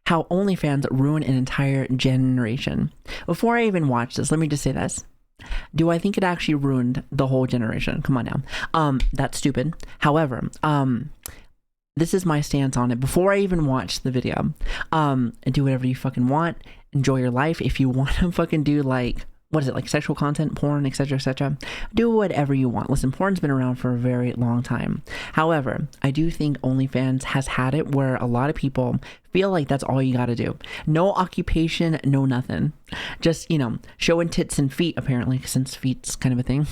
how OnlyFans ruined an entire generation. Before I even watch this, let me just say this. Do I think it actually ruined the whole generation? Come on now. That's stupid. However, this is my stance on it. Before I even watch the video, do whatever you fucking want. Enjoy your life. If you want to fucking do like, what is it, like sexual content, porn, etc., etc., do whatever you want. Listen, porn's been around for a very long time. However, I do think OnlyFans has had it where a lot of people feel like that's all you got to do. No occupation, no nothing. Just, you know, showing tits and feet, apparently, since feet's kind of a thing.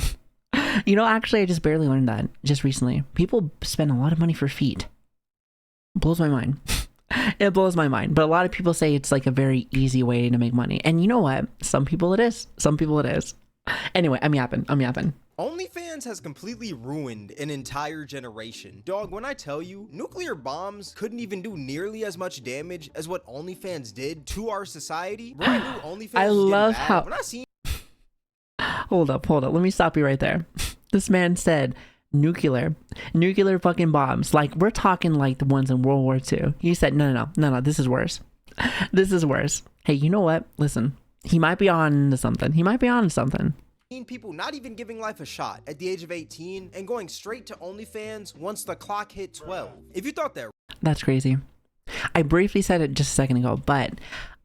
You know, actually, I just barely learned that just recently. People spend a lot of money for feet. Blows my mind. It blows my mind. But a lot of people say it's like a very easy way to make money. And you know what? Some people it is. Some people it is. Anyway, I'm yapping. OnlyFans has completely ruined an entire generation. Dog, when I tell you, nuclear bombs couldn't even do nearly as much damage as what OnlyFans did to our society. Bro, I knew OnlyFans I was love getting how... bad. When I seen... Hold up. Let me stop you right there. This man said nuclear fucking bombs. Like, we're talking like the ones in World War II. He said, no, this is worse. This is worse. Hey, you know what? Listen, he might be on to something. People not even giving life a shot at the age of 18 and going straight to OnlyFans once the clock hit 12. If you thought that... That's crazy. I briefly said it just a second ago, but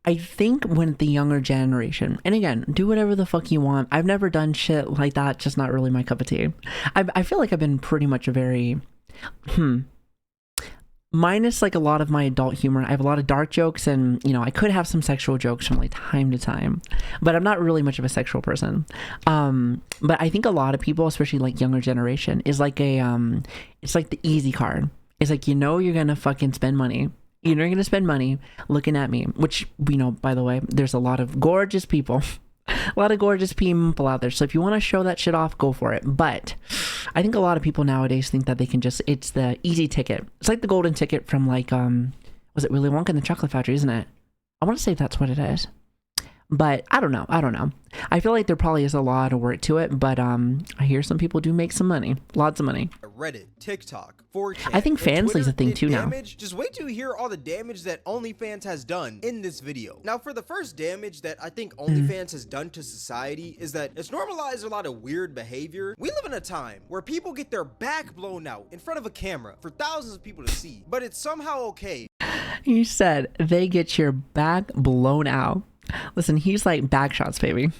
I think when the younger generation, and again, do whatever the fuck you want. I've never done shit like that, just not really my cup of tea. I feel like I've been pretty much a very, minus like a lot of my adult humor. I have a lot of dark jokes, and you know, I could have some sexual jokes from like time to time, but I'm not really much of a sexual person. But I think a lot of people, especially like younger generation, is like a, it's like the easy card. It's like, you know, you're gonna fucking spend money. You're going to spend money looking at me, which, you know, by the way, there's a lot of gorgeous people, out there. So if you want to show that shit off, go for it. But I think a lot of people nowadays think that they can just, it's the easy ticket. It's like the golden ticket from like, was it Willy Wonka and the Chocolate Factory, isn't it? I want to say that's what it is. But I don't know. I feel like there probably is a lot of work to it, but I hear some people do make some money. Lots of money. Reddit, TikTok, 4chan, I think Fansly's a thing too now. Just wait till you hear all the damage that OnlyFans has done in this video. Now, for the first damage that I think OnlyFans has done to society is that it's normalized a lot of weird behavior. We live in a time where people get their back blown out in front of a camera for thousands of people to see, but it's somehow okay. You said they get your back blown out. Listen, he's like back shots, baby.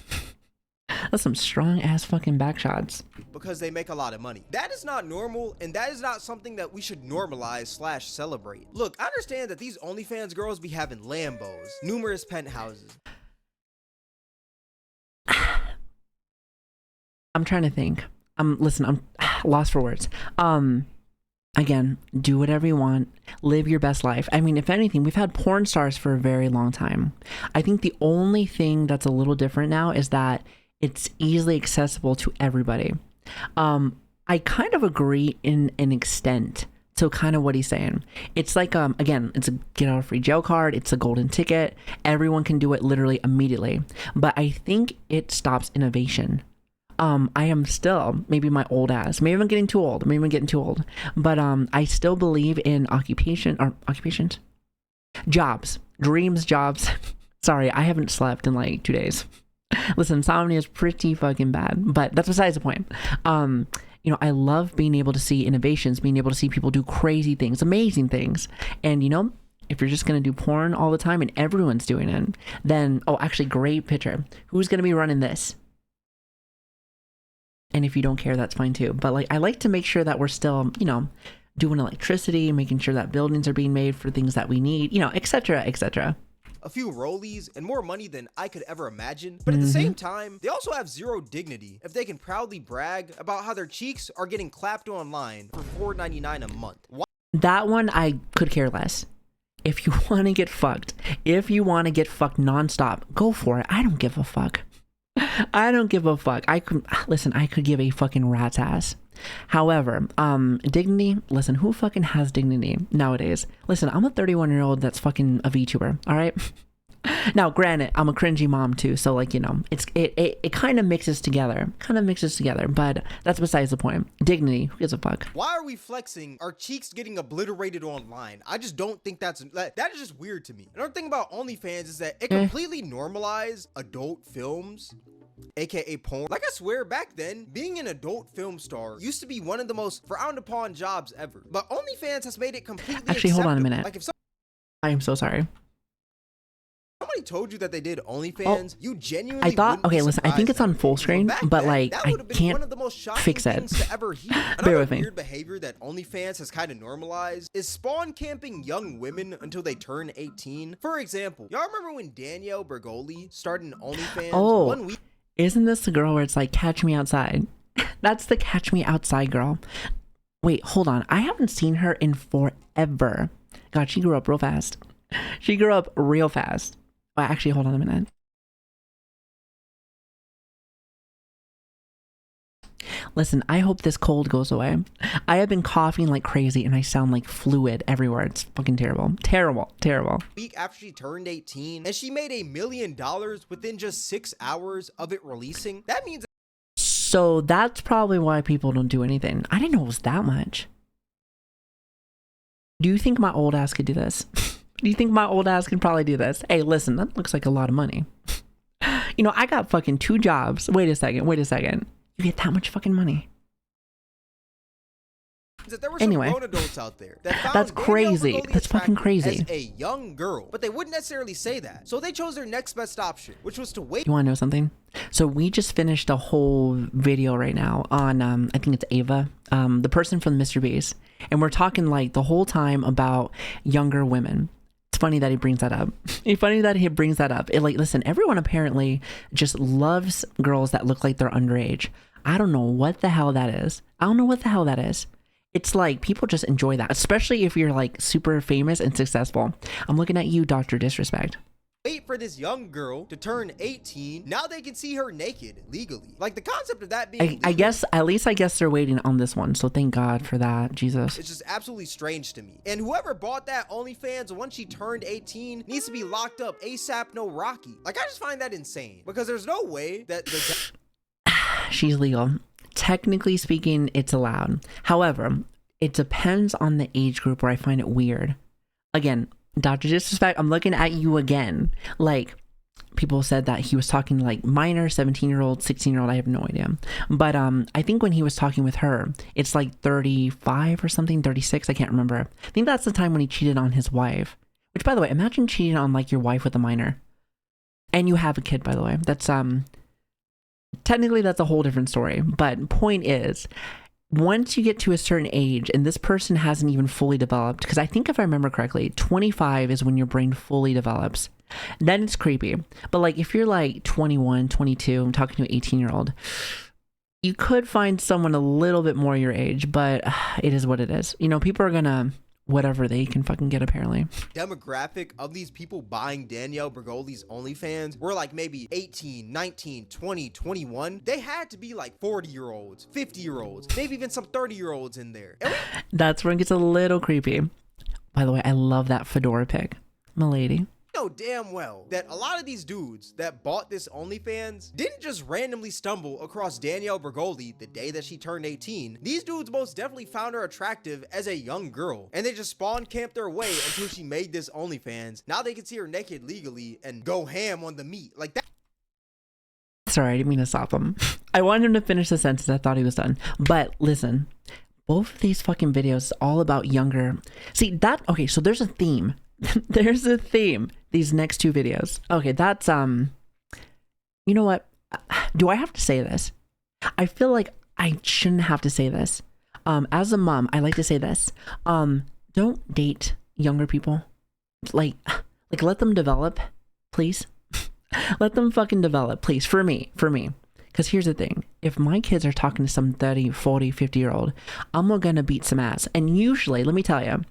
That's some strong ass fucking back shots. Because they make a lot of money. That is not normal, and that is not something that we should normalize / celebrate. Look, I understand that these OnlyFans girls be having Lambos, numerous penthouses. I'm trying to think. Listen, I'm lost for words. Again, do whatever you want, live your best life. I mean, if anything, we've had porn stars for a very long time. I think the only thing that's a little different now is that it's easily accessible to everybody. I kind of agree in an extent to kind of what he's saying. It's like, again, it's a get out of free jail card. It's a golden ticket. Everyone can do it literally immediately. But I think it stops innovation. I am still, maybe my old ass, maybe I'm getting too old, but I still believe in occupations, jobs, dreams, jobs. Sorry, I haven't slept in like 2 days. Listen, insomnia is pretty fucking bad, but that's besides the point. You know, I love being able to see innovations, being able to see people do crazy things, amazing things. And you know, if you're just going to do porn all the time and everyone's doing it, then, oh, actually, great picture. Who's going to be running this? And if you don't care, that's fine too. But like, I like to make sure that we're still, you know, doing electricity, making sure that buildings are being made for things that we need, you know, etc., etc. A few rollies and more money than I could ever imagine. But at the same time, they also have zero dignity if they can proudly brag about how their cheeks are getting clapped online for $4.99 a month. That one, I could care less. If you want to get fucked, nonstop, go for it. I don't give a fuck. I could give a fucking rat's ass. However, dignity, listen, who fucking has dignity nowadays? Listen, I'm a 31-year-old that's fucking a VTuber, all right? Now, granted, I'm a cringy mom too, so like, you know, it kind of mixes together, but that's besides the point. Dignity, who gives a fuck? Why are we flexing our cheeks getting obliterated online? I just don't think that is just weird to me. Another thing about OnlyFans is that it completely normalized adult films, aka porn. Like, I swear, back then, being an adult film star used to be one of the most frowned upon jobs ever. But OnlyFans has made it completely Actually, hold on a minute. Like, if I am so sorry. somebody told you that they did OnlyFans, you genuinely I thought, okay, listen, I think it's on full screen, but like, I can't fix it. Bear with me. Weird behavior that OnlyFans has kind of normalized is spawn camping young women until they turn 18. For example, y'all remember when Danielle Bergoli started an OnlyFans 1 week? Isn't this the girl where it's like, catch me outside? That's the catch me outside girl. Wait, hold on. I haven't seen her in forever. God, she grew up real fast. She grew up real fast. Well, actually, hold on a minute. Listen, I hope this cold goes away. I have been coughing like crazy and I sound like fluid everywhere. It's fucking terrible. Terrible. Week after she turned 18, and she made $1 million within just 6 hours of it releasing. That means... So that's probably why people don't do anything. I didn't know it was that much. Do you think my old ass could do this? Do you think my old ass can probably do this? Hey, listen, that looks like a lot of money. You know, I got fucking 2 jobs. Wait a second. You get that much fucking money. That there were some grown adults out there that found that's crazy. That's fucking crazy. As a young girl, but they wouldn't necessarily say that. So they chose their next best option, which was to wait. You want to know something? So we just finished a whole video right now on, I think it's Ava, the person from Mr. Beast. And we're talking like the whole time about younger women. It's funny that he brings that up. It, like, listen, everyone apparently just loves girls that look like they're underage. I don't know what the hell that is. It's like people just enjoy that, especially if you're like super famous and successful. I'm looking at you, Dr. Disrespect. Wait for this young girl to turn 18. Now they can see her naked legally. Like, the concept of that being I guess they're waiting on this one. So thank God for that. Jesus. It's just absolutely strange to me. And whoever bought that OnlyFans once she turned 18 needs to be locked up ASAP no Rocky. Like, I just find that insane because there's no way that she's legal. Technically speaking, it's allowed. However, it depends on the age group where I find it weird. Again, Dr. Disrespect, I'm looking at you again. Like, people said that he was talking to like minor, 17-year-old, 16-year-old. I have no idea. But I think when he was talking with her, it's like 35 or something, 36. I can't remember. I think that's the time when he cheated on his wife. Which, by the way, imagine cheating on like your wife with a minor. And you have a kid, by the way. That's technically that's a whole different story. But point is, once you get to a certain age and this person hasn't even fully developed, because I think if I remember correctly, 25 is when your brain fully develops, then it's creepy. But like if you're like 21, 22, I'm talking to an 18-year-old, you could find someone a little bit more your age, but it is what it is. You know, people are gonna whatever they can fucking get, apparently. Demographic of these people buying Danielle Bergoli's OnlyFans were like maybe 18, 19, 20, 21. They had to be like 40-year-olds, 50-year-olds, maybe even some 30-year-olds in there. That's where it gets a little creepy. By the way, I love that fedora pic. My lady. Know damn well that a lot of these dudes that bought this OnlyFans didn't just randomly stumble across Danielle Bergoli the day that she turned 18. These dudes most definitely found her attractive as a young girl, and they just spawn camped their way until she made this OnlyFans. Now they can see her naked legally and go ham on the meat like that. Sorry, I didn't mean to stop him. I wanted him to finish the sentence. I thought he was done. But listen, both of these fucking videos is all about younger. See that? Okay, so there's a theme. There's a theme. These next 2 videos. Okay, that's you know what? Do I have to say this? I feel like I shouldn't have to say this. As a mom, I like to say this. Don't date younger people. Like let them develop, please. Let them fucking develop, please. For me. Because here's the thing. If my kids are talking to some 30, 40, 50-year-old, I'm gonna beat some ass. And usually, let me tell you,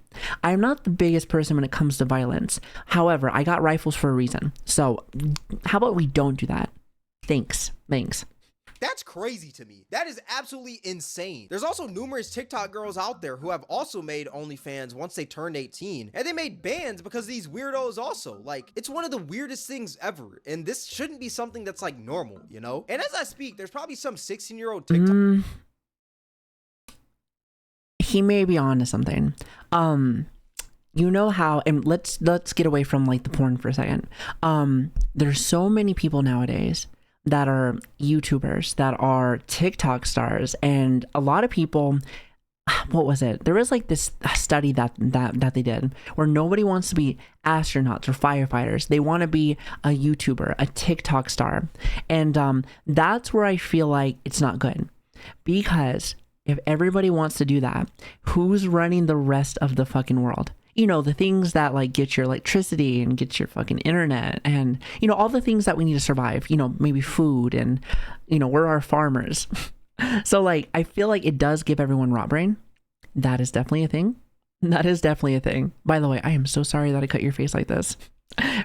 I'm not the biggest person when it comes to violence. However, I got rifles for a reason. So how about we don't do that? Thanks. That's crazy to me. That is absolutely insane. There's also numerous TikTok girls out there who have also made OnlyFans once they turned 18, and they made bans because of these weirdos also. Like, it's one of the weirdest things ever, and this shouldn't be something that's like normal, you know? And as I speak, there's probably some 16-year-old TikTok. He may be on to something. You know how, and let's get away from like the porn for a second. There's so many people nowadays that are YouTubers, that are TikTok stars, and a lot of people, what was it? There was like this study that they did where nobody wants to be astronauts or firefighters. They want to be a YouTuber, a TikTok star. And that's where I feel like it's not good, because if everybody wants to do that, who's running the rest of the fucking world? You know, the things that like get your electricity and get your fucking internet and, you know, all the things that we need to survive, you know, maybe food and, you know, we're our farmers. So like, I feel like it does give everyone rot brain. That is definitely a thing. That is definitely a thing. By the way, I am so sorry that I cut your face like this.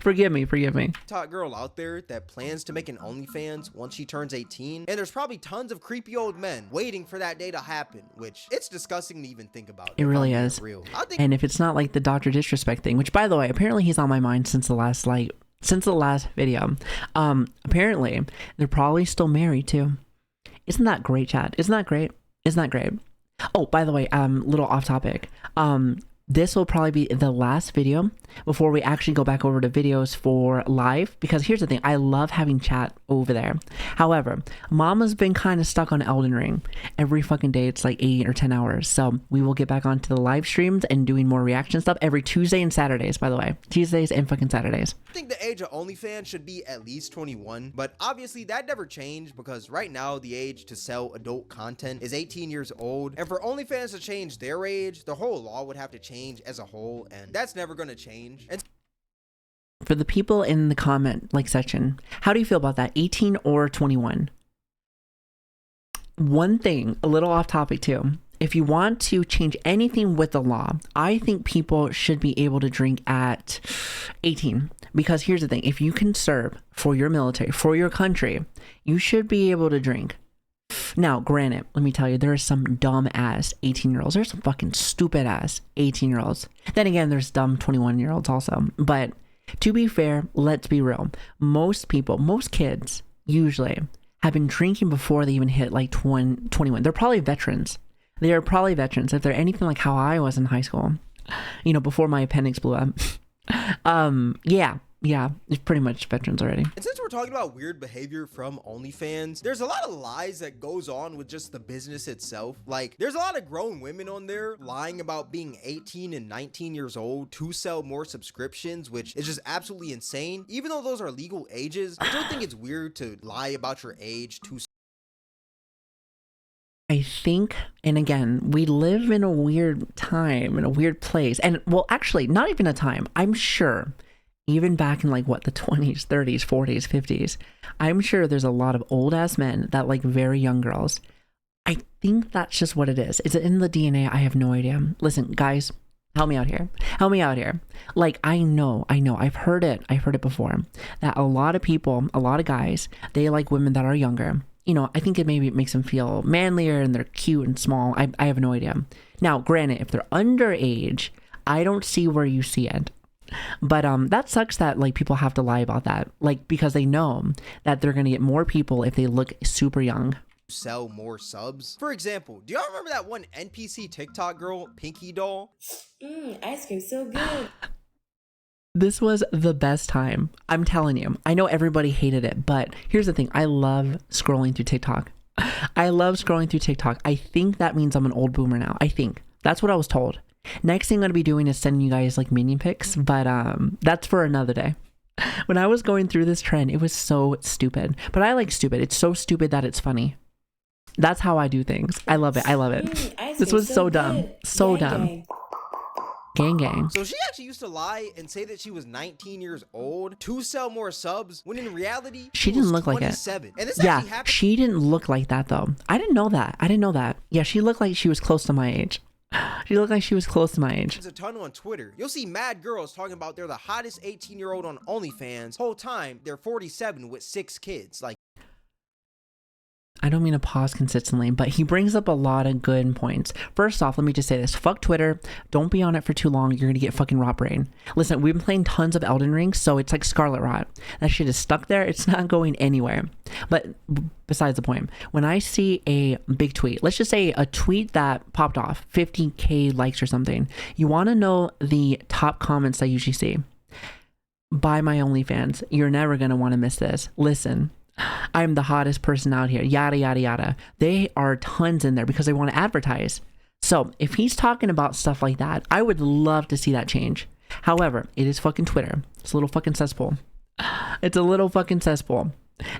Forgive me. TikTok girl out there that plans to make an OnlyFans once she turns 18, and there's probably tons of creepy old men waiting for that day to happen, which it's disgusting to even think about. It really is. And if it's not like the Dr. Disrespect thing, which by the way, apparently he's on my mind since the last video. Apparently they're probably still married too. Isn't that great, Chad? Isn't that great? Oh, by the way, little off topic. This will probably be the last video before we actually go back over to videos for live, because here's the thing, I love having chat over there. However, Mama's been kind of stuck on Elden Ring. Every fucking day it's like 8 or 10 hours. So we will get back onto the live streams and doing more reaction stuff every Tuesday and Saturdays, by the way. Tuesdays and fucking Saturdays. I think the age of OnlyFans should be at least 21, but obviously that never changed, because right now the age to sell adult content is 18 years old, and for OnlyFans to change their age, the whole law would have to change as a whole, and that's never going to change. And for the people in the comment section, how do you feel about that, 18 or 21? One thing, a little off topic too, if you want to change anything with the law, I think people should be able to drink at 18, because here's the thing, if you can serve for your military, for your country, you should be able to drink. Now, granted, let me tell you, there are some dumb ass 18-year-olds. There's some fucking stupid ass 18-year-olds. Then again, there's dumb 21-year-olds also. But to be fair, let's be real. Most people, most kids usually have been drinking before they even hit like 21. They're probably veterans. They are probably veterans if they're anything like how I was in high school, you know, before my appendix blew up. Yeah, it's pretty much veterans already. And since we're talking about weird behavior from OnlyFans, there's a lot of lies that goes on with just the business itself. Like, there's a lot of grown women on there lying about being 18 and 19 years old to sell more subscriptions, which is just absolutely insane. Even though those are legal ages, I still think it's weird to lie about your age to. I think, and again, we live in a weird time, in a weird place. And well, actually, not even a time. I'm sure even back in like what, the 20s, 30s, 40s, 50s, I'm sure there's a lot of old ass men that like very young girls. I think that's just what it is. Is it in the DNA? I have no idea. Listen, guys, help me out here. Like, I know, I've heard it before, that a lot of people, a lot of guys, they like women that are younger. You know, I think it makes them feel manlier and they're cute and small. I have no idea. Now, granted, if they're underage, I don't see where you see it. But that sucks that like people have to lie about that, like, because they know that they're gonna get more people if they look super young. Sell more subs. For example, do y'all remember that one NPC TikTok girl, Pinky Doll? Ice cream so good. This was the best time. I'm telling you. I know everybody hated it, but here's the thing. I love scrolling through TikTok. I think that means I'm an old boomer now. I think. That's what I was told. Next thing I'm going to be doing is sending you guys like minion pics, but that's for another day. When I was going through this trend, it was so stupid. But I like stupid. It's so stupid that it's funny. That's how I do things. I love it. This was so dumb. So dumb. Gang. So she actually used to lie and say that she was 19 years old to sell more subs, when in reality she didn't look 27. Like it. And this yeah, actually happened. She didn't look like that though. I didn't know that. Yeah, she looked like she was close to my age. She looked like she was close to my age. There's a ton on Twitter. You'll see mad girls talking about they're the hottest 18-year-old on OnlyFans. Whole time they're 47 with 6 kids. Like, I don't mean to pause consistently, but he brings up a lot of good points. First off, let me just say this. Fuck Twitter. Don't be on it for too long. You're going to get fucking rot brain. Listen, we've been playing tons of Elden Ring, so it's like Scarlet Rot. That shit is stuck there. It's not going anywhere. But besides the point, when I see a big tweet, let's just say a tweet that popped off, 50K likes or something, you want to know the top comments I usually see. Buy my OnlyFans. You're never going to want to miss this. Listen. I'm the hottest person out here, yada, yada, yada. They are tons in there because they want to advertise. So if he's talking about stuff like that, I would love to see that change. However, it is fucking Twitter. It's a little fucking cesspool. It's a little fucking cesspool.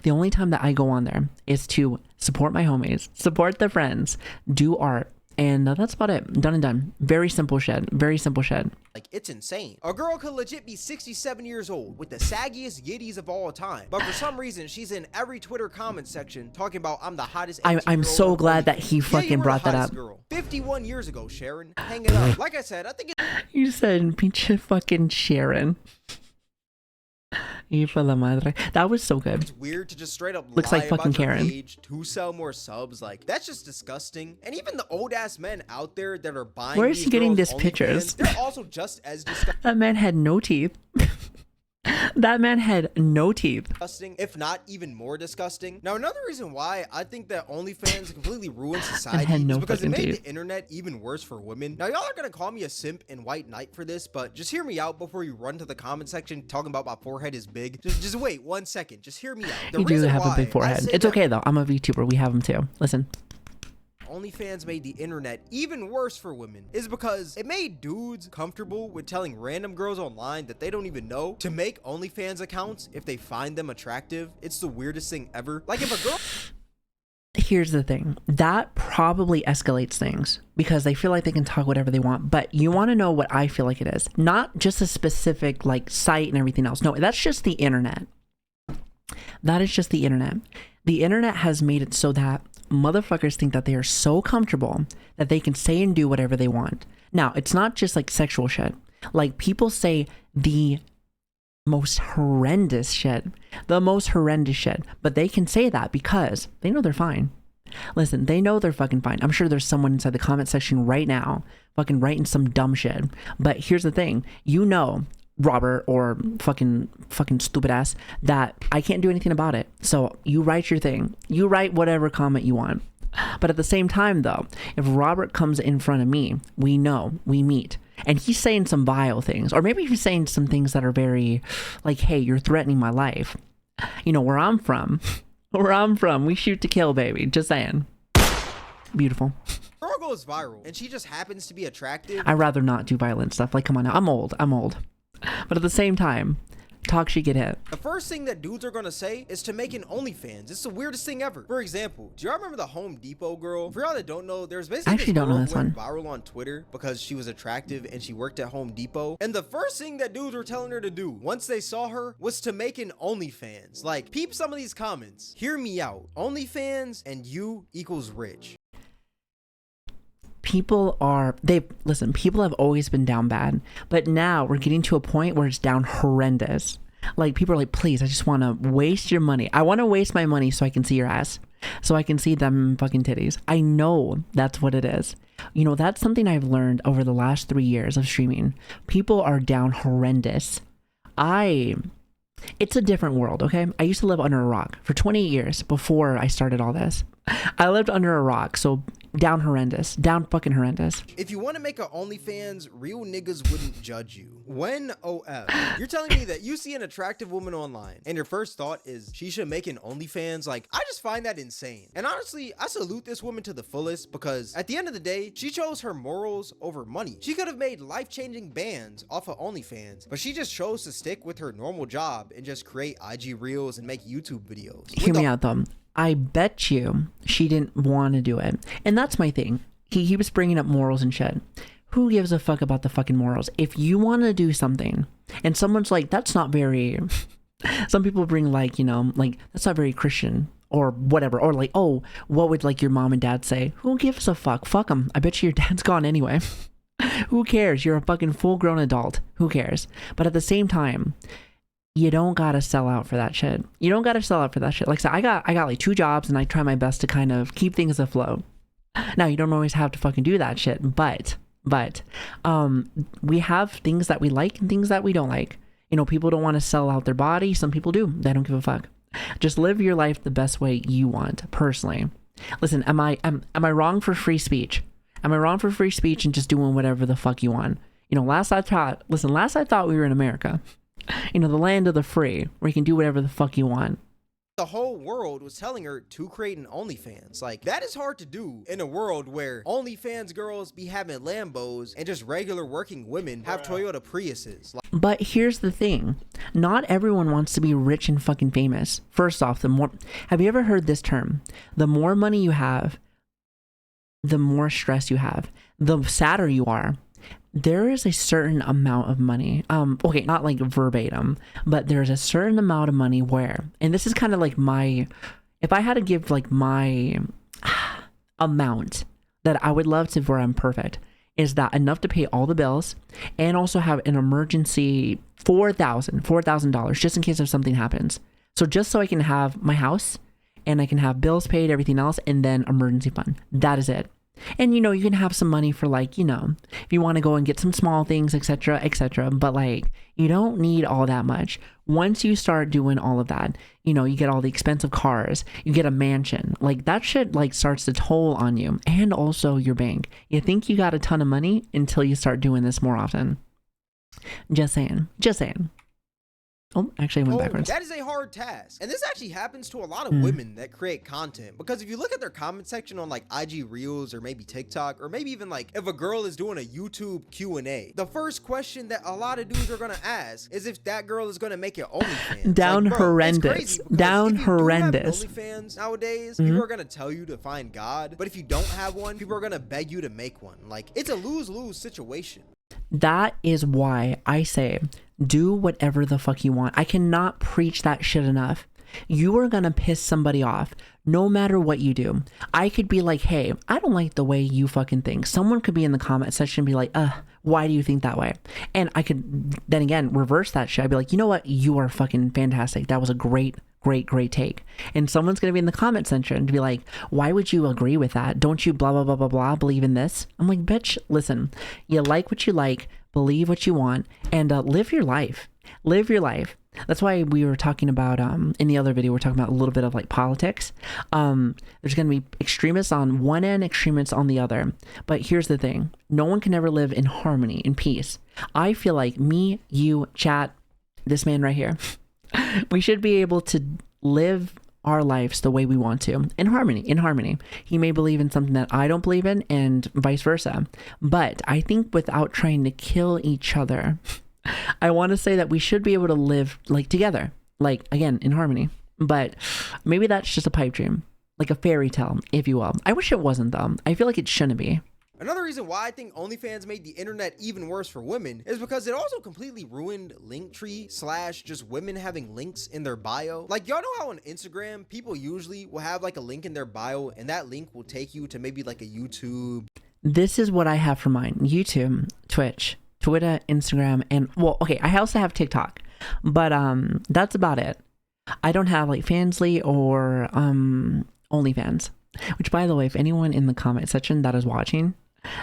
The only time that I go on there is to support my homies, support the friends, do art, and that's about it. Done and done. Very simple shit. Very simple shit. Like, it's insane. A girl could legit be 67 years old with the saggiest yitties of all time, but for some reason she's in every Twitter comment section talking about I'm the hottest. I'm so glad that he fucking brought that up. Girl. 51 years ago, Sharon. Hang it up. Like I said, I think you said pinche fucking Sharon. Hijo de madre. That was so good. It's weird to just straight up looks lie like fucking about your Karen page to sell more subs. Like, that's just disgusting. And even the old ass men out there that are buying where is he getting these pictures? They're also just as disgusting. That man had no teeth. That man had no teeth. Disgusting, if not even more disgusting. Now, another reason why I think that OnlyFans completely ruined society is because it made the internet even worse for women. Now, y'all are gonna call me a simp and white knight for this, but just hear me out before you run to the comment section talking about my forehead is big. Just wait 1 second. Just hear me out. You do have a big forehead. It's okay though. I'm a VTuber. We have them too. Listen. OnlyFans made the internet even worse for women is because it made dudes comfortable with telling random girls online that they don't even know to make OnlyFans accounts if they find them attractive. It's the weirdest thing ever. Like, if a girl... Here's the thing. That probably escalates things because they feel like they can talk whatever they want. But you want to know what I feel like it is. Not just a specific like site and everything else. No, that's just the internet. That is just the internet. The internet has made it so that motherfuckers think that they are so comfortable that they can say and do whatever they want. Now, it's not just like sexual shit. Like, people say the most horrendous shit, but they can say that because they know they're fine. Listen, they know they're fucking fine. I'm sure there's someone inside the comment section right now fucking writing some dumb shit. But here's the thing, you know, Robert or fucking stupid ass, that I can't do anything about it. So you write your thing. You write whatever comment you want. But at the same time though, if Robert comes in front of me, we know, we meet, and he's saying some vile things, or maybe he's saying some things that are very like, hey, you're threatening my life. You know, where I'm from, we shoot to kill, baby. Just saying. Beautiful. Girl goes viral and she just happens to be attractive. I'd rather not do violent stuff. Like, come on now. I'm old. But at the same time, talk shit, get hit. The first thing that dudes are gonna say is to make an OnlyFans. It's the weirdest thing ever. For example, do y'all remember the Home Depot girl? For y'all that don't know, there's basically I actually don't know this who went one. viral on Twitter because she was attractive and she worked at Home Depot. And the first thing that dudes were telling her to do once they saw her was to make an OnlyFans. Like, peep some of these comments. Hear me out. OnlyFans and you equals rich. People have always been down bad, but now we're getting to a point where it's down horrendous. Like, people are like, please, I just want to waste your money. I want to waste my money so I can see your ass, so I can see them fucking titties. I know that's what it is. You know, that's something I've learned over the last 3 years of streaming. People are down horrendous. It's a different world, okay? I used to live under a rock for 28 years before I started all this. I lived under a rock, so down horrendous. Down fucking horrendous. If you want to make a OnlyFans, real niggas wouldn't judge you. When OF, you're telling me that you see an attractive woman online and your first thought is she should make an OnlyFans? Like, I just find that insane. And honestly, I salute this woman to the fullest because at the end of the day, she chose her morals over money. She could have made life-changing bands off of OnlyFans, but she just chose to stick with her normal job and just create IG reels and make YouTube videos. Hear me out though. I bet you she didn't want to do it. And that's my thing. He was bringing up morals and shit. Who gives a fuck about the fucking morals? If you want to do something and someone's like, that's not very... Some people bring like, you know, like, that's not very Christian or whatever. Or like, oh, what would like your mom and dad say? Who gives a fuck? Fuck them. I bet you your dad's gone anyway. Who cares? You're a fucking full grown adult. Who cares? But at the same time, you don't gotta sell out for that shit. You don't gotta sell out for that shit. Like, so I got like 2 jobs, and I try my best to kind of keep things afloat. Now, you don't always have to fucking do that shit, but we have things that we like and things that we don't like. You know, people don't want to sell out their body. Some people do. They don't give a fuck. Just live your life the best way you want, personally. Listen, am I wrong for free speech? Am I wrong for free speech and just doing whatever the fuck you want? You know, last I thought we were in America. You know, the land of the free, where you can do whatever the fuck you want. The whole world was telling her to create an OnlyFans. Like, that is hard to do in a world where OnlyFans girls be having Lambos and just regular working women have Toyota Priuses. Like, but here's the thing. Not everyone wants to be rich and fucking famous. First off, have you ever heard this term? The more money you have, the more stress you have, the sadder you are. There is a certain amount of money, okay, not like verbatim, but there's a certain amount of money where, and this is kind of like if I had to give like my amount that I would love to, where I'm perfect, is that enough to pay all the bills and also have an emergency $4,000 just in case if something happens. So just so I can have my house and I can have bills paid, everything else, and then emergency fund. That is it. And, you know, you can have some money for, like, you know, if you want to go and get some small things, etc., etc. But, like, you don't need all that much. Once you start doing all of that, you know, you get all the expensive cars, you get a mansion. Like, that shit, like, starts to toll on you and also your bank. You think you got a ton of money until you start doing this more often. Just saying. Just saying. Oh, actually I went backwards. That is a hard task. And this actually happens to a lot of women that create content. Because if you look at their comment section on like IG Reels or maybe TikTok, or maybe even like if a girl is doing a YouTube Q&A, the first question that a lot of dudes are gonna ask is if that girl is gonna make it OnlyFans. Down like, bro, horrendous. Down horrendous. OnlyFans nowadays, people are gonna tell you to find God. But if you don't have one, people are gonna beg you to make one. Like, it's a lose-lose situation. That is why I say, do whatever the fuck you want. I cannot preach that shit enough. You are gonna piss somebody off no matter what you do. I could be like, hey, I don't like the way you fucking think. Someone could be in the comment section and be like, why do you think that way? And I could then again reverse that shit. I'd be like, you know what? You are fucking fantastic. That was a great take. And someone's gonna be in the comment section to be like, why would you agree with that? Don't you blah blah blah blah blah believe in this? I'm like, bitch, listen, you like what you like, believe what you want, and live your life. That's why we were talking about in the other video, we're talking about a little bit of like politics. There's gonna be extremists on one end, extremists on the other. But here's the thing, no one can ever live in harmony, in peace. I feel like me, you, chat, this man right here, we should be able to live our lives the way we want to, in harmony. He may believe in something that I don't believe in, and vice versa. But I think without trying to kill each other, I want to say that we should be able to live like together, like again, in harmony. But maybe that's just a pipe dream, like a fairy tale, if you will. I wish it wasn't though. I feel like it shouldn't be. Another reason why I think OnlyFans made the internet even worse for women is because it also completely ruined Linktree / just women having links in their bio. Like, y'all know how on Instagram, people usually will have like a link in their bio and that link will take you to maybe like a YouTube. This is what I have for mine. YouTube, Twitch, Twitter, Instagram, and well, okay, I also have TikTok, but that's about it. I don't have like Fansly or OnlyFans, which by the way, if anyone in the comment section that is watching,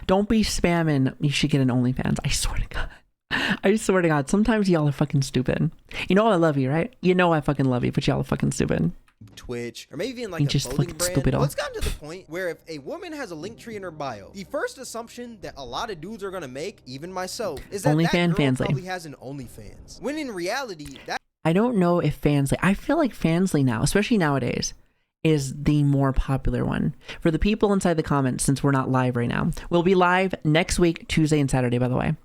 don't be spamming, you should get an OnlyFans. I swear to God, sometimes y'all are fucking stupid. You know I love you, right? You know I fucking love you, but y'all are fucking stupid. Twitch, or maybe even like a clothing brand. Well, it's gotten to the point where if a woman has a link tree in her bio, the first assumption that a lot of dudes are gonna make, even myself, is that that girl probably has an OnlyFans. When in reality, that I don't know if Fansly, I feel like Fansly now, especially nowadays, is the more popular one. For the people inside the comments, since we're not live right now, we'll be live next week, Tuesday and Saturday, by the way.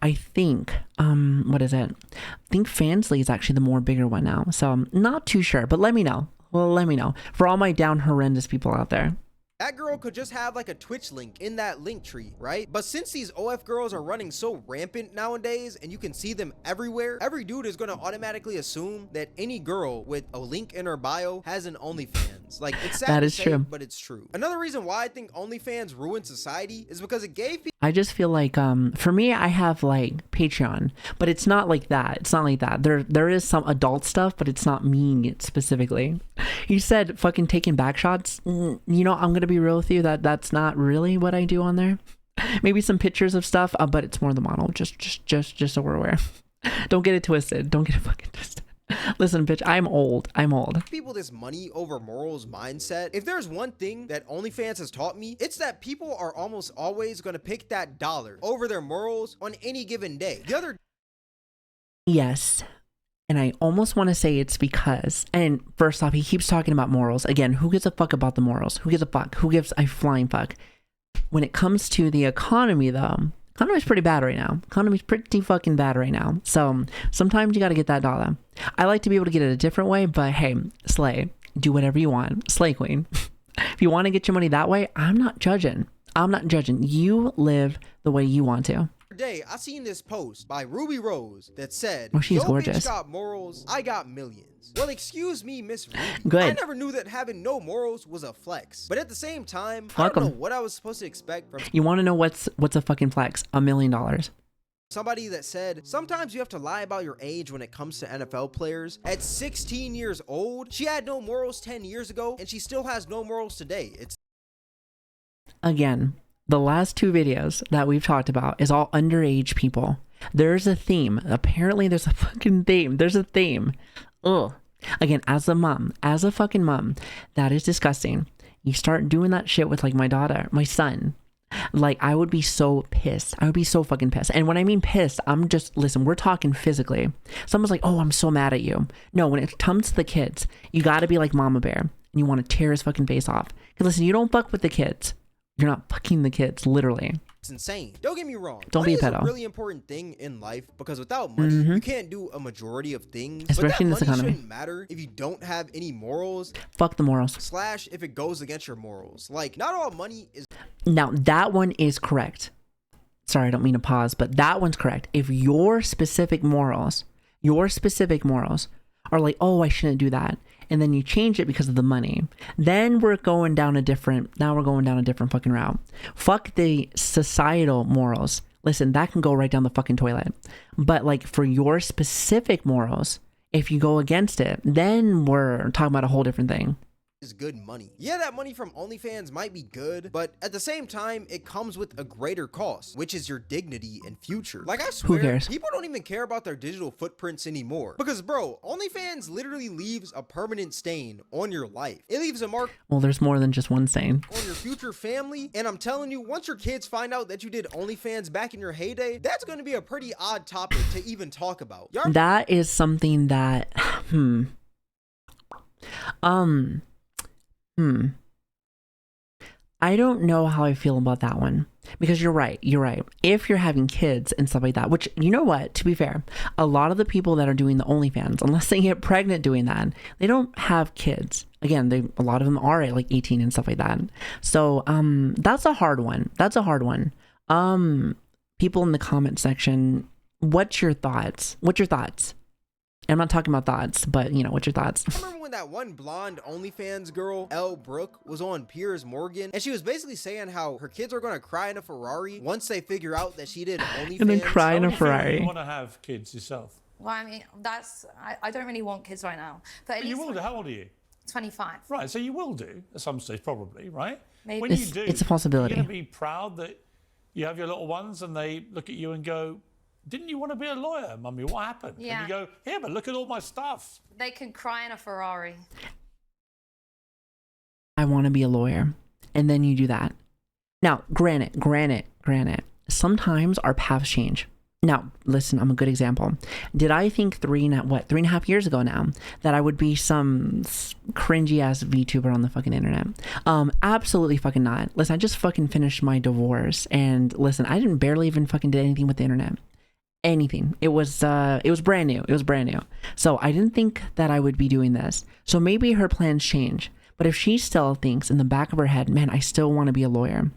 I think, what is it? I think Fansly is actually the more bigger one now. So I'm not too sure, but let me know. Well, let me know. For all my down horrendous people out there. that girl could just have like a Twitch link in that link tree, right? But since these OF girls are running so rampant nowadays and you can see them everywhere, every dude is gonna automatically assume that any girl with a link in her bio has an OnlyFans. Like, it's sad That to is say, true. but it's true. Another reason why I think OnlyFans ruined society is because it gave people I just feel like for me, I have like Patreon, but it's not like that. It's not like that. There is some adult stuff, but it's not me specifically. You said fucking taking back shots. You know, I'm gonna be real with you, that's not really what I do on there. Maybe some pictures of stuff, but it's more the model. Just so we're aware. Don't get it twisted. Don't get it fucking twisted. Listen, bitch, I'm old. people this money over morals mindset. If there's one thing that OnlyFans has taught me, it's that people are almost always going to pick that dollar over their morals on any given day. The other Yes. And I almost want to say it's because, and first off, he keeps talking about morals. Again, who gives a fuck about the morals? Who gives a fuck? Who gives a flying fuck? When it comes to the economy, though, economy's pretty bad right now. Economy's pretty fucking bad right now. So sometimes you got to get that dollar. I like to be able to get it a different way, but hey, slay. Do whatever you want. Slay queen. If you want to get your money that way, I'm not judging. You live the way you want to. day, I seen this post by Ruby Rose that said, Oh, she's "Yo, gorgeous. bitch got morals, I got millions." Well, excuse me, Miss Ruby. Good. I never knew that having no morals was a flex. But at the same time, I Fuck don't know 'em. what I was supposed to expect from You want to know what's a fucking flex? $1 million. somebody that said, sometimes you have to lie about your age when it comes to NFL players. At 16 years old, she had no morals 10 years ago, and she still has no morals today. It's Again, the last two videos that we've talked about is all underage people. There's a theme. Apparently there's a fucking theme. There's a theme. Ugh. Again, as a fucking mom, that is disgusting. You start doing that shit with like my daughter, my son. Like, I would be so pissed. I would be so fucking pissed. And when I mean pissed, I'm just, listen, we're talking physically. Someone's like, oh, I'm so mad at you. No, when it comes to the kids, you gotta be like Mama Bear. And you want to tear his fucking face off. Because listen, you don't fuck with the kids. You're not fucking the kids, literally. insane. Don't get me wrong. Don't money be a is pedo. a really important thing in life because without money, you can't do a majority of things. Especially in but this that money economy. shouldn't matter if you don't have any morals, Fuck the morals. slash if it goes against your morals. Like, not all money is Now, that one is correct. Sorry, I don't mean to pause, but that one's correct. If your specific morals are like, oh, I shouldn't do that, and then you change it because of the money, then we're going down a different fucking route. Fuck the societal morals. Listen, that can go right down the fucking toilet. But like for your specific morals, if you go against it, then we're talking about a whole different thing. good money. Yeah, that money from OnlyFans might be good, but at the same time, it comes with a greater cost, which is your dignity and future. Like, I swear, cares? people don't even care about their digital footprints anymore. Because, bro, OnlyFans literally leaves a permanent stain on your life. It leaves a mark Well, there's more than just one stain. on your future family, and I'm telling you, once your kids find out that you did OnlyFans back in your heyday, that's going to be a pretty odd topic to even talk about. Y'all That is something that, I don't know how I feel about that one, because you're right. If you're having kids and stuff like that, which, you know what, to be fair, a lot of the people that are doing the OnlyFans, unless they get pregnant doing that, they don't have kids. Again, a lot of them are at like 18 and stuff like that. So, that's a hard one. People in the comment section, what's your thoughts? I'm not talking about thoughts, but you know, what's your thoughts? I remember when that one blonde OnlyFans girl, Elle Brooke, was on Piers Morgan, and she was basically saying how her kids are going to cry in a Ferrari once they figure out that she did OnlyFans. And then cry in How a do you feel when Ferrari. You want to have kids yourself? Well, I mean, I don't really want kids right now. But at But you least will do. How old are you? 25. Right, so you will do at some stage, probably, right? Maybe. When It's- you do, it's a possibility. You're going to be proud that you have your little ones and they look at you and go, didn't you want to be a lawyer, Mummy? What happened? Yeah. And you go, yeah, but look at all my stuff. They can cry in a Ferrari. I want to be a lawyer. And then you do that. Now, granted, sometimes our paths change. Now, listen, I'm a good example. Did I think 3.5 years ago now that I would be some cringy ass VTuber on the fucking internet? Absolutely fucking not. Listen, I just fucking finished my divorce, and listen, I didn't barely even fucking did anything with the internet. Anything. It was brand new. So I didn't think that I would be doing this. So maybe her plans change. But if she still thinks in the back of her head, man, I still want to be a lawyer,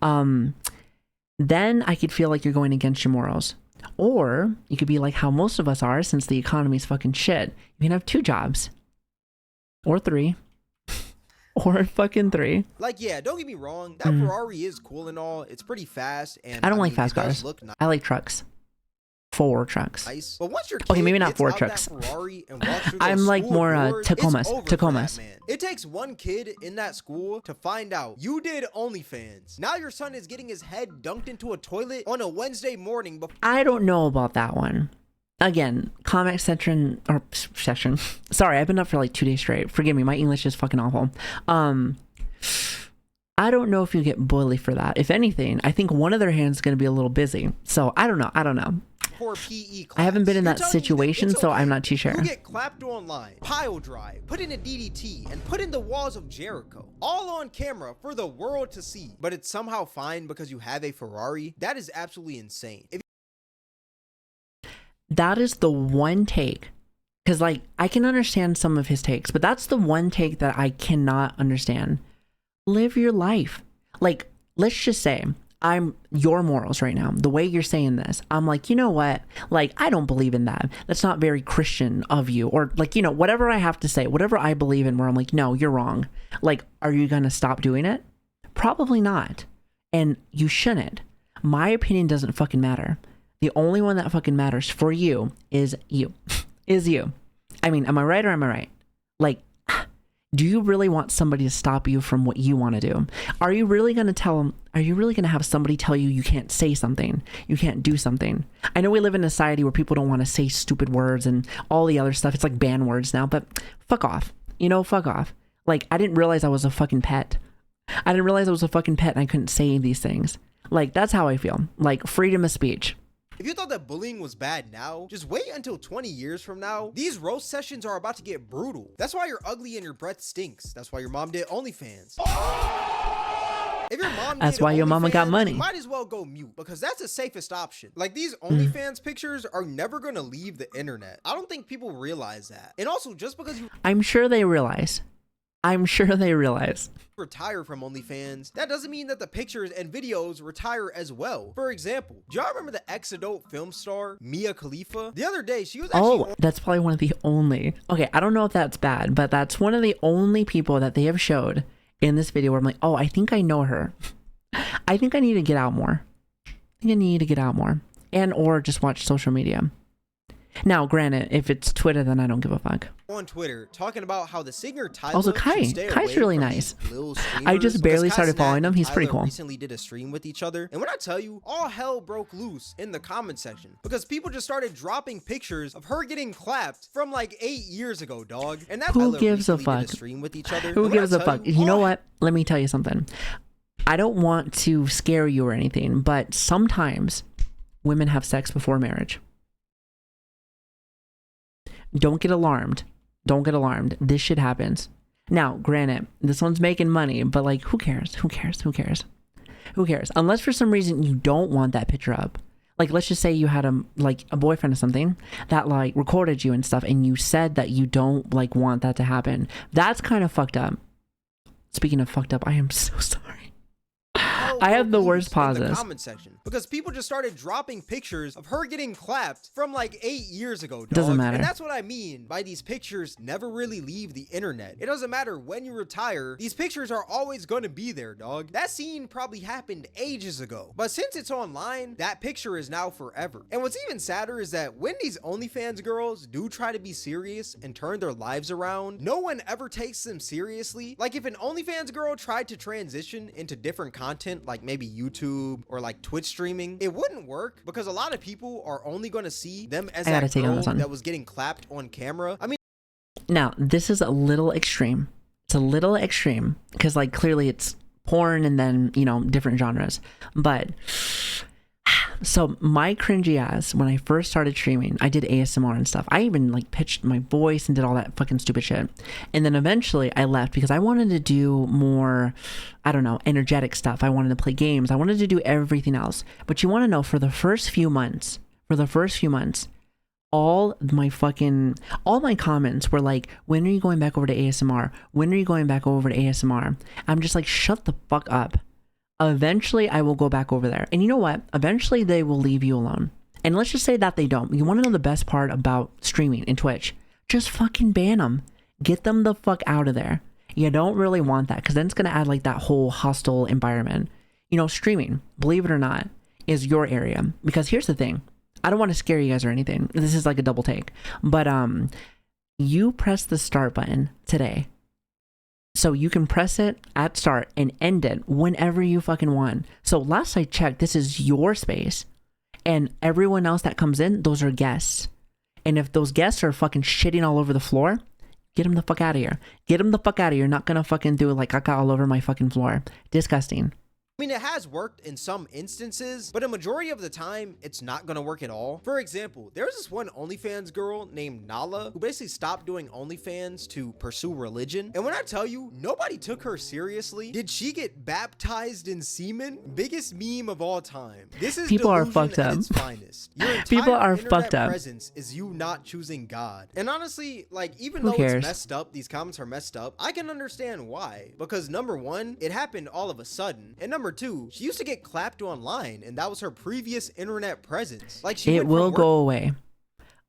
then I could feel like you're going against your morals. Or you could be like how most of us are, since the economy's fucking shit. You can have 2 jobs. Or 3. Or fucking 3. Like, yeah, don't get me wrong. That Ferrari is cool and all. It's pretty fast. And I don't like mean, fast it does cars. look nice. I like trucks. 4 trucks. But once your kid Okay, maybe not gets 4 out trucks. that Ferrari and walks through I'm those like school more doors, it's Tacomas. over for Tacomas. that man. It takes one kid in that school to find out you did OnlyFans. Now your son is getting his head dunked into a toilet on a Wednesday morning. I don't know about that one. Again, comment section or session. Sorry, I've been up for like 2 days straight. Forgive me, my English is fucking awful. I don't know if you get boily for that. If anything, I think one of their hands is going to be a little busy. So I don't know. For PE class. I haven't been in You're that telling me situation, it's so okay. I'm not too sure. You get clapped online, pile drive, put in a DDT, and put in the walls of Jericho, all on camera for the world to see. But it's somehow fine because you have a Ferrari. That is absolutely insane. That is the one take. Because like, I can understand some of his takes, but that's the one take that I cannot understand. Live your life. Like, let's just say I'm your morals right now. The way you're saying this, I'm like, you know what? Like, I don't believe in that. That's not very Christian of you. Or like, you know, whatever I have to say, whatever I believe in, where I'm like, no, you're wrong. Like, are you going to stop doing it? Probably not. And you shouldn't. My opinion doesn't fucking matter. The only one that fucking matters for you is you. Is you. I mean, am I right or am I right? Like, do you really want somebody to stop you from what you want to do? Are you really going to tell them? Are you really going to have somebody tell you you can't say something? You can't do something? I know we live in a society where people don't want to say stupid words and all the other stuff. It's like banned words now, but fuck off. You know, fuck off. Like, I didn't realize I was a fucking pet. I didn't realize I was a fucking pet and I couldn't say these things. Like, that's how I feel. Like, freedom of speech. If you thought that bullying was bad now, just wait until 20 years from now. These roast sessions are about to get brutal. That's why you're ugly and your breath stinks. That's why your mom did OnlyFans. If your mom That's did why your mama got OnlyFans, money. you might as well go mute because that's the safest option. Like, these OnlyFans pictures are never gonna leave the internet. I don't think people realize that. And also, just because you I'm sure they realize. retire from OnlyFans, that doesn't mean that the pictures and videos retire as well. For example, do y'all remember the ex-adult film star Mia Khalifa? The other day, she was actually That's probably one of the only. Okay, I don't know if that's bad, but that's one of the only people that they have showed in this video where I'm like, oh, I think I know her. I think I need to get out more. And or just watch social media. Now, granted, if it's Twitter, then I don't give a fuck. on Twitter talking about how the singer Tyler Also, should stay Kai's away really from nice. these little I just streamers, barely because started Kai following Cenat him. and He's pretty Tyler cool. recently did a stream with each other, and when I tell you, all hell broke loose in the comment section because people just started dropping pictures of her getting clapped from like 8 years ago, dog. And that Who Tyler gives a recently did fuck? stream with each other. Who And when I gives a tell fuck? You know all what? Let me tell you something. I don't want to scare you or anything, but sometimes women have sex before marriage. Don't get alarmed. Don't get alarmed. This shit happens. Now, granted, this one's making money, but like, who cares? Who cares? Who cares? Who cares? Unless for some reason you don't want that picture up. Like, let's just say you had a boyfriend or something that like recorded you and stuff, and you said that you don't like want that to happen. That's kind of fucked up. Speaking of fucked up, I am so sorry. I have the worst pauses. In the comment section because people just started dropping pictures of her getting clapped from like 8 years ago, dog. Doesn't matter. And that's what I mean by these pictures never really leave the internet. It doesn't matter when you retire, these pictures are always going to be there, dog. That scene probably happened ages ago, but since it's online, that picture is now forever. And what's even sadder is that when these OnlyFans girls do try to be serious and turn their lives around, no one ever takes them seriously. Like, if an OnlyFans girl tried to transition into different content, like maybe YouTube or like Twitch streaming, it wouldn't work because a lot of people are only going to see them as that girl that was getting clapped on camera. I mean, now this is a little extreme. It's a little extreme because like clearly it's porn and then, you know, different genres. But so my cringy ass, when I first started streaming, I did ASMR and stuff. I even like pitched my voice and did all that fucking stupid shit. And then eventually I left because I wanted to do more, I don't know, energetic stuff. I wanted to play games. I wanted to do everything else. But you want to know, for the first few months, all my comments were like, when are you going back over to ASMR? When are you going back over to ASMR? I'm just like, shut the fuck up. Eventually I will go back over there. And you know what? Eventually they will leave you alone. And let's just say that they don't. You want to know the best part about streaming in Twitch? Just fucking ban them. Get them the fuck out of there. You don't really want that, because then it's going to add like that whole hostile environment. You know, streaming, believe it or not, is your area. Because here's the thing. I don't want to scare you guys or anything. This is like a double take. But you press the start button today. So you can press it at start and end it whenever you fucking want. So last I checked, this is your space. And everyone else that comes in, those are guests. And if those guests are fucking shitting all over the floor, get them the fuck out of here. Get them the fuck out of here. You're not gonna fucking do like caca all over my fucking floor. Disgusting. I mean, it has worked in some instances, but a majority of the time, it's not gonna work at all. For example, there was this one OnlyFans girl named Nala who basically stopped doing OnlyFans to pursue religion. And when I tell you, nobody took her seriously. Did she get baptized in semen? Biggest meme of all time. This is people are delusion fucked at up. its finest. Your entire People are internet fucked up. presence is you not choosing God. And honestly, like, even Who though cares? it's messed up, these comments are messed up, I can understand why. Because number one, it happened all of a sudden. And number two, she used to get clapped online, and that was her previous internet presence. Like, she It will go away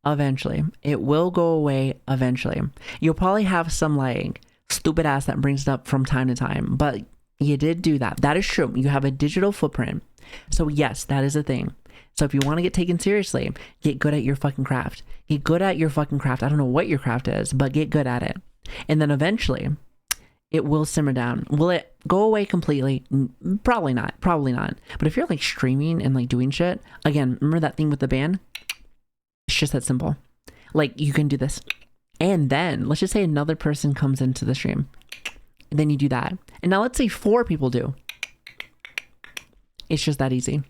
eventually. It will go away eventually. You'll probably have some like stupid ass that brings it up from time to time, but you did do that. That is true. You have a digital footprint. So yes, that is a thing. So if you want to get taken seriously, get good at your fucking craft. Get good at your fucking craft. I don't know what your craft is, but get good at it. And then eventually it will simmer down. Will it go away completely? Probably not. Probably not. But if you're like streaming and like doing shit, again, remember that thing with the ban? It's just that simple. Like, you can do this. And then let's just say another person comes into the stream. And then you do that. And now let's say 4 people do. It's just that easy.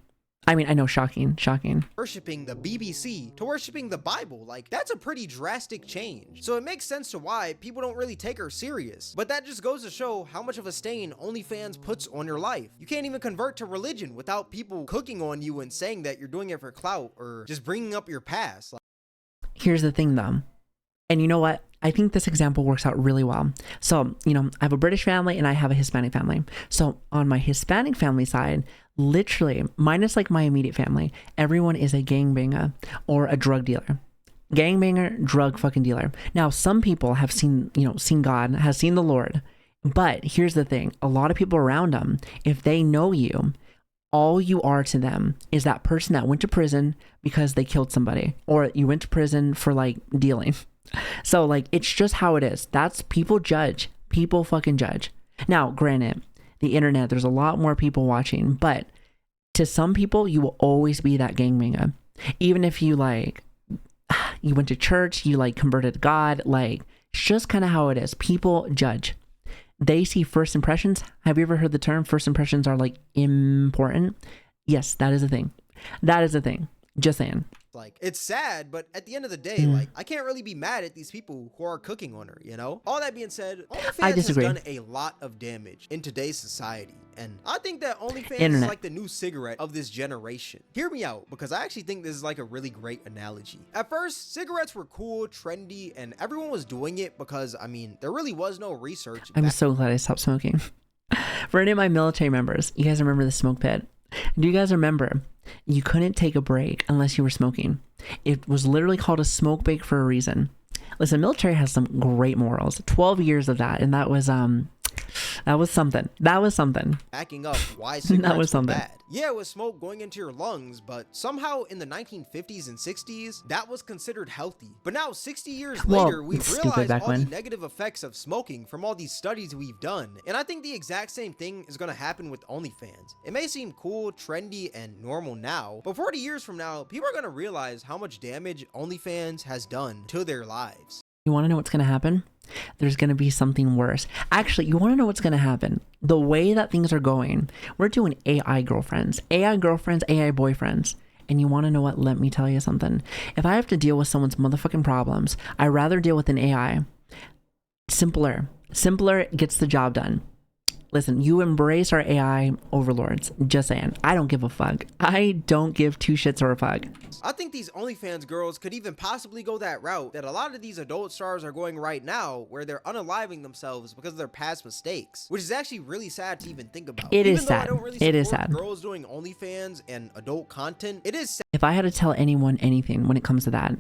I mean, I know, shocking. Worshipping the BBC to worshipping the Bible. Like, that's a pretty drastic change. So it makes sense to why people don't really take her serious. But that just goes to show how much of a stain OnlyFans puts on your life. You can't even convert to religion without people cooking on you and saying that you're doing it for clout or just bringing up your past. Here's the thing though. And you know what? I think this example works out really well. So, you know, I have a British family and I have a Hispanic family. So on my Hispanic family side, literally, minus like my immediate family, everyone is a gangbanger or a drug dealer. Gangbanger, drug fucking dealer. Now, some people have seen, you know, seen God, has seen the Lord. But here's the thing. A lot of people around them, if they know you, all you are to them is that person that went to prison because they killed somebody, or you went to prison for like dealing. So like, it's just how it is. That's, people judge. People fucking judge. Now, granted, the internet, there's a lot more people watching, but to some people, you will always be that gangbanger. Even if you like, you went to church, you like converted to God, like, it's just kind of how it is. People judge. They see first impressions. Have you ever heard the term first impressions are like important? Yes, that is a thing. That is a thing. Just saying. Like, it's sad, but at the end of the day, like, I can't really be mad at these people who are cooking on her, you know? All that being said, OnlyFans has done a lot of damage in today's society. And I think that OnlyFans is like the new cigarette of this generation. Hear me out, because I actually think this is like a really great analogy. At first, cigarettes were cool, trendy, and everyone was doing it because, I mean, there really was no research. I'm so glad I stopped smoking. For any of my military members, you guys remember the smoke pit? Do you guys remember you couldn't take a break unless you were smoking? It was literally called a smoke break for a reason. Listen, military has some great morals. 12 years of that, and that was something. That was something. Backing up why cigarettes that was something. were bad. Yeah, it was smoke going into your lungs, but somehow in the 1950s and 60s, that was considered healthy. But now, 60 years later, we've realized all the negative effects of smoking from all these studies we've done. And I think the exact same thing is going to happen with OnlyFans. It may seem cool, trendy, and normal now, but 40 years from now, people are going to realize how much damage OnlyFans has done to their lives. You want to know what's going to happen? There's going to be something worse. Actually, you want to know what's going to happen? The way that things are going, we're doing AI girlfriends, AI boyfriends. And you want to know what? Let me tell you something. If I have to deal with someone's motherfucking problems, I'd rather deal with an AI. Simpler gets the job done. Listen, you embrace our AI overlords. Just saying. I don't give a fuck. I don't give two shits or a fuck. I think these OnlyFans girls could even possibly go that route that a lot of these adult stars are going right now, where they're unaliving themselves because of their past mistakes, which is actually really sad to even think about. It Even is though I sad. don't really It is support sad. girls doing OnlyFans and adult content, it is sad. If I had to tell anyone anything when it comes to that,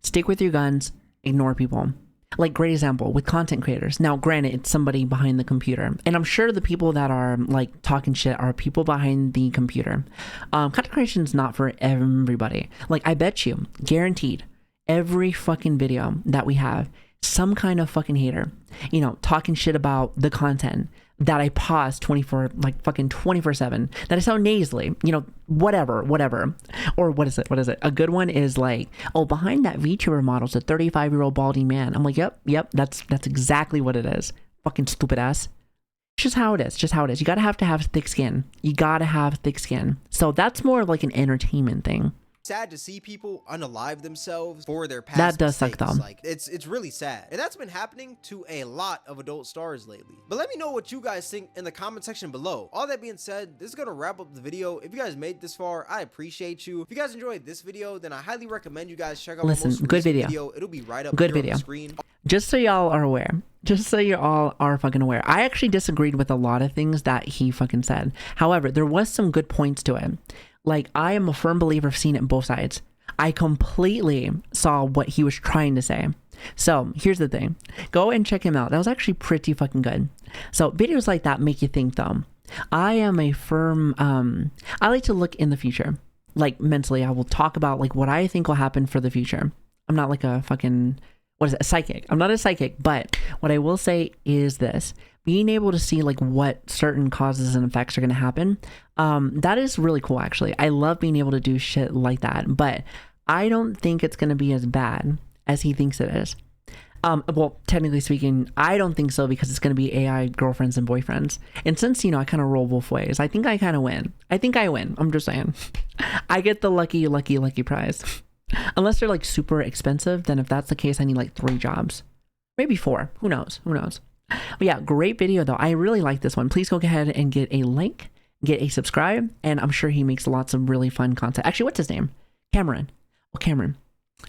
stick with your guns, ignore people. Like, great example with content creators. Now, granted, it's somebody behind the computer, and I'm sure the people that are like talking shit are people behind the computer. Content creation is not for everybody. Like, I bet you, guaranteed, every fucking video that we have, some kind of fucking hater, you know, talking shit about the content that I pause 24/7, that I sound nasally, you know, whatever. Or what is it? A good one is like, oh, behind that VTuber model is a 35-year-old balding man. I'm like, yep, that's exactly what it is. Fucking stupid ass. It's just how it is. You gotta have thick skin. So that's more of like an entertainment thing. Sad to see people unalive themselves for their past That does suck, mistakes. though. Like, it's really sad, and that's been happening to a lot of adult stars lately. But let me know what you guys think in the comment section below. All that being said, this is gonna wrap up the video. If you guys made this far, I appreciate you. If you guys enjoyed this video, then I highly recommend you guys check out my most Good recent video. It'll be right up Good here video. on the screen. Just so y'all are aware, just so you all are fucking aware, I actually disagreed with a lot of things that he fucking said. However, there was some good points to it. Like, I am a firm believer of seeing it on both sides. I completely saw what he was trying to say. So here's the thing. Go and check him out. That was actually pretty fucking good. So videos like that make you think, though. I am a firm, I like to look in the future. Like, mentally, I will talk about like what I think will happen for the future. I'm not like a fucking, a psychic. I'm not a psychic, but what I will say is this. Being able to see like what certain causes and effects are going to happen, that is really cool, actually. I love being able to do shit like that, but I don't think it's going to be as bad as he thinks it is. Well, technically speaking, I don't think so, because it's going to be AI girlfriends and boyfriends. And since, you know, I kind of roll both ways, I think I kind of win. I'm just saying. I get the lucky prize. Unless they're like super expensive, then if that's the case, I need like 3 jobs. Maybe 4. Who knows? But yeah, great video though. I really like this one. Please go ahead and get a like, get a subscribe, and I'm sure he makes lots of really fun content. Actually, what's his name? Cameron. Oh, Cameron.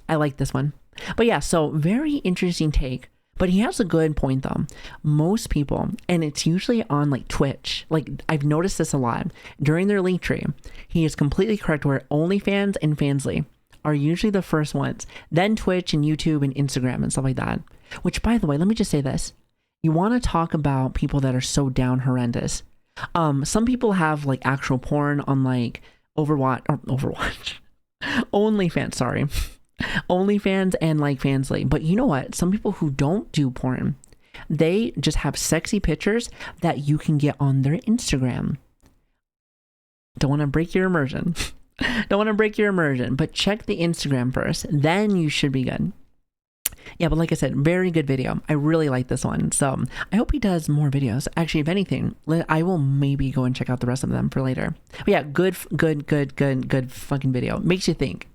I like this one. But yeah, so very interesting take. But he has a good point though. Most people, and it's usually on like Twitch, like I've noticed this a lot, during their link tree, he is completely correct where OnlyFans and Fansly are usually the first ones, then Twitch and YouTube and Instagram and stuff like that. Which, by the way, let me just say this. You want to talk about people that are so down horrendous. Some people have like actual porn on like Overwatch, OnlyFans, sorry. OnlyFans and like Fansly. But you know what? Some people who don't do porn, they just have sexy pictures that you can get on their Instagram. Don't want to break your immersion. But check the Instagram first. Then you should be good. Yeah, but like I said, very good video. I really like this one. So I hope he does more videos. Actually, if anything, I will maybe go and check out the rest of them for later. But yeah, good fucking video. It makes you think.